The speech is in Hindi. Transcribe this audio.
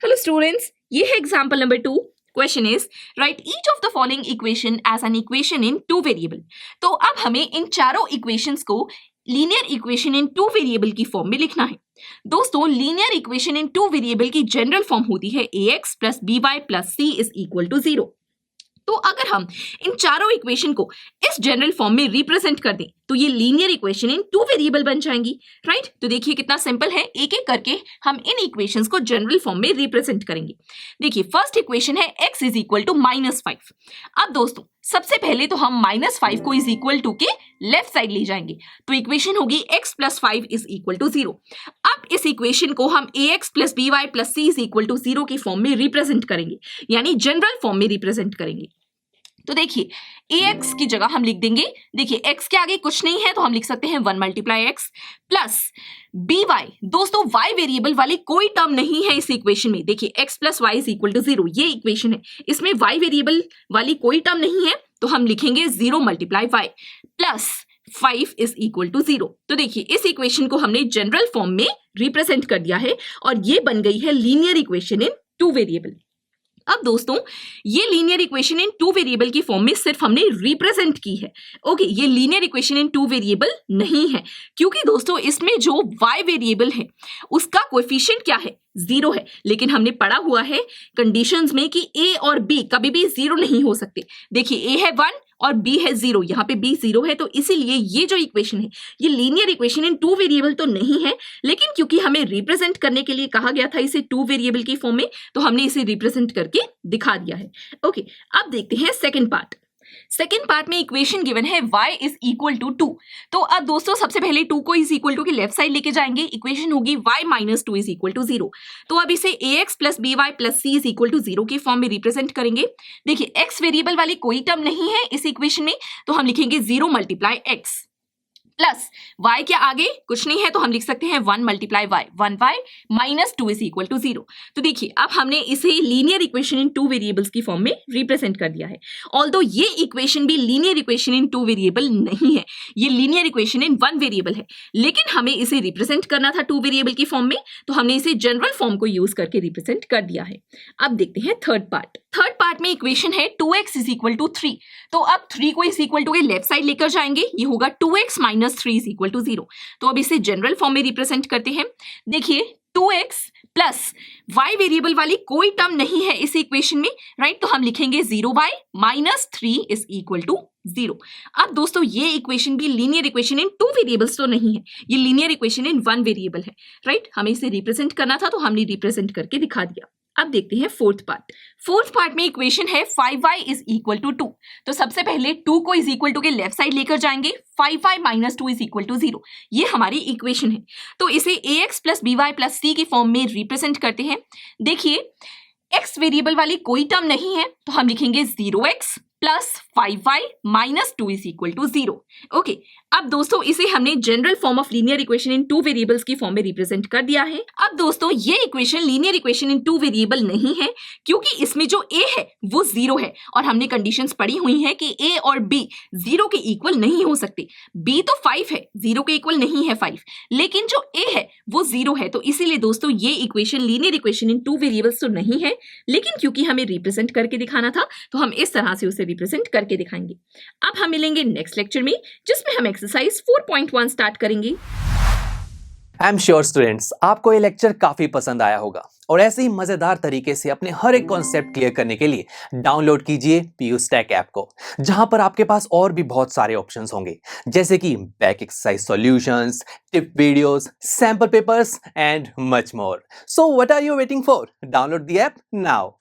हेलो स्टूडेंट्स, ये है example number 2। Question is write each of the following equation as an equation in two variable. तो अब हमें इन चारों इक्वेशंस को linear equation in two variable की फॉर्म में लिखना है। दोस्तों, linear equation in two variable की जनरल फॉर्म होती है ax plus by plus c is equal to 0। तो अगर हम इन चारों इक्वेशन को इस जनरल फॉर्म में रिप्रेजेंट कर दें तो ये linear equation in two variable बन जाएंगी, राइट। तो देखिए कितना सिंपल है, एक एक करके हम इन इक्वेशंस को जनरल फॉर्म में रिप्रेजेंट करेंगे। देखिए फर्स्ट इक्वेशन है x इज इक्वल टू -5। अब दोस्तों सबसे पहले तो हम -5 को इज इक्वल टू के लेफ्ट साइड ले जाएंगे, तो इक्वेशन होगी x plus 5 is equal to 0। अब इस इक्वेशन को हम ax plus by plus c is equal to 0 की फॉर्म में रिप्रेजेंट करेंगे, यानी जनरल फॉर्म में रिप्रेजेंट करेंगे। तो देखिए ax की जगह हम लिख देंगे, देखिए x के आगे कुछ नहीं है तो हम लिख सकते हैं 1 मल्टीप्लाई x प्लस by। दोस्तों y वेरिएबल वाली कोई टर्म नहीं है इस इक्वेशन में। देखिए x plus Y is equal to 0 ये इक्वेशन है, इसमें y वेरिएबल वाली कोई टर्म नहीं है तो हम लिखेंगे 0 multiply y plus 5 is equal to 0। तो देखिए इस इक्वेशन को हमने जनरल फॉर्म में रिप्रेजेंट कर दिया है और ये बन गई है linear equation in two variable. अब दोस्तों ये linear equation in two variable की फॉर्म में सिर्फ हमने रिप्रेजेंट की है। ओके, ये linear equation in two variable नहीं है, क्योंकि दोस्तों इसमें जो y वेरिएबल है उसका कोएफिशिएंट क्या है, 0 है। लेकिन हमने पढ़ा हुआ है कंडीशंस में कि a और b कभी भी 0 नहीं हो सकते। देखिए a है 1 और b है 0, यहाँ पे b 0 है, तो इसीलिए ये जो इक्वेशन है ये linear equation in two variable तो नहीं है, लेकिन क्योंकि हमें रिप्रेजेंट करने के लिए कहा गया था इसे टू वेरिएबल की फॉर्म में, तो हमने इसे रिप्रेजेंट करके दिखा दिया है। ओके, अब देखते हैं सेकेंड पार्ट। सेकेंड पार्ट में इक्वेशन गिवन है y इज इक्वल टू 2। तो अब दोस्तों सबसे पहले 2 को इज इक्वल टू के लेफ्ट साइड लेके जाएंगे, इक्वेशन होगी y minus 2 is equal to 0। तो अब इसे ax plus by plus c is equal to 0 की फॉर्म में रिप्रेजेंट करेंगे। देखिए x वेरिएबल वाली कोई टर्म नहीं है इस इक्वेशन में, तो हम लिखेंगे 0 मल्टीप्लाई x प्लस y के आगे कुछ नहीं है तो हम लिख सकते हैं 1 multiply y, 1y minus 2 is equal to 0। तो देखिए अब हमने इसे linear equation in two variables की फॉर्म में रिप्रेजेंट कर दिया है। ऑल्दो ये इक्वेशन भी linear equation in two variable नहीं है, ये linear equation in one variable है, लेकिन हमें इसे रिप्रेजेंट करना था टू वेरिएबल की फॉर्म में, तो हमने इसे जनरल फॉर्म को यूज करके रिप्रेजेंट कर दिया है। अब देखते हैं थर्ड पार्ट। थर्ड पार्ट में इक्वेशन है 2x इज इक्वल टू 3। तो अब 3 को इज इक्वल टू के लेफ्ट साइड लेकर जाएंगे, ये होगा 2x minus 3 is equal to 0। तो अब इसे जनरल फॉर्म में रिप्रेजेंट करते हैं। देखिए 2x प्लस y वेरिएबल वाली कोई टर्म नहीं है इस इक्वेशन में, राइट। तो हम लिखेंगे 0y minus 3 is equal to 0। अब दोस्तों ये इक्वेशन भी linear equation in two variables तो नहीं है, ये linear equation in one variable है, राइट। हमें इसे रिप्रेजेंट करना था तो हमने रिप्रेजेंट करके दिखा दिया। अब देखते हैं फोर्थ पार्ट। फोर्थ पार्ट में इक्वेशन है 5y इज इक्वल टू 2। तो सबसे पहले 2 को इज इक्वल टू के लेफ्ट साइड लेकर जाएंगे, 5y minus 2 is equal to 0। ये हमारी इक्वेशन है, तो इसे ax plus by plus c की फॉर्म में रिप्रेजेंट करते हैं। देखिए x वेरिएबल वाली कोई टर्म नहीं है तो हम लिखेंगे 0x plus 5y minus 2 is equal to 0। Okay, अब दोस्तों इसे हमने general form of linear equation in two variables की फॉर्म में रिप्रेजेंट कर दिया है। अब दोस्तों ये equation linear equation in two variable नहीं है, क्योंकि इसमें जो a है वो 0 है और हमने कंडीशंस पढ़ी हुई हैं कि a और b 0 के इक्वल नहीं हो सकते। b तो 5 है, 0 के इक्वल नहीं है 5, लेकिन जो a है वो 0 है, तो इसीलिए दोस्तों ये equation linear equation in two variables तो नहीं है, लेकिन क्योंकि हमें रिप्रेजेंट करके दिखाना था तो हम इस तरह से उसे रिप्रेजेंट करके दिखाएंगे। अब हम मिलेंगे नेक्स्ट लेक्चर में, जिसमें हम एक्सरसाइज 4.1 स्टार्ट करेंगे। आई एम श्योर स्टूडेंट्स आपको ये लेक्चर काफी पसंद आया होगा और ऐसे ही मजेदार तरीके से अपने हर एक कॉन्सेप्ट क्लियर करने के लिए डाउनलोड कीजिए PUStack ऐप को, जहां पर आपके पास और भी बहुत सारे ऑप्शंस होंगे, जैसे कि back exercise solutions, tip videos, sample papers and much more. So what are you waiting for? Download the app now.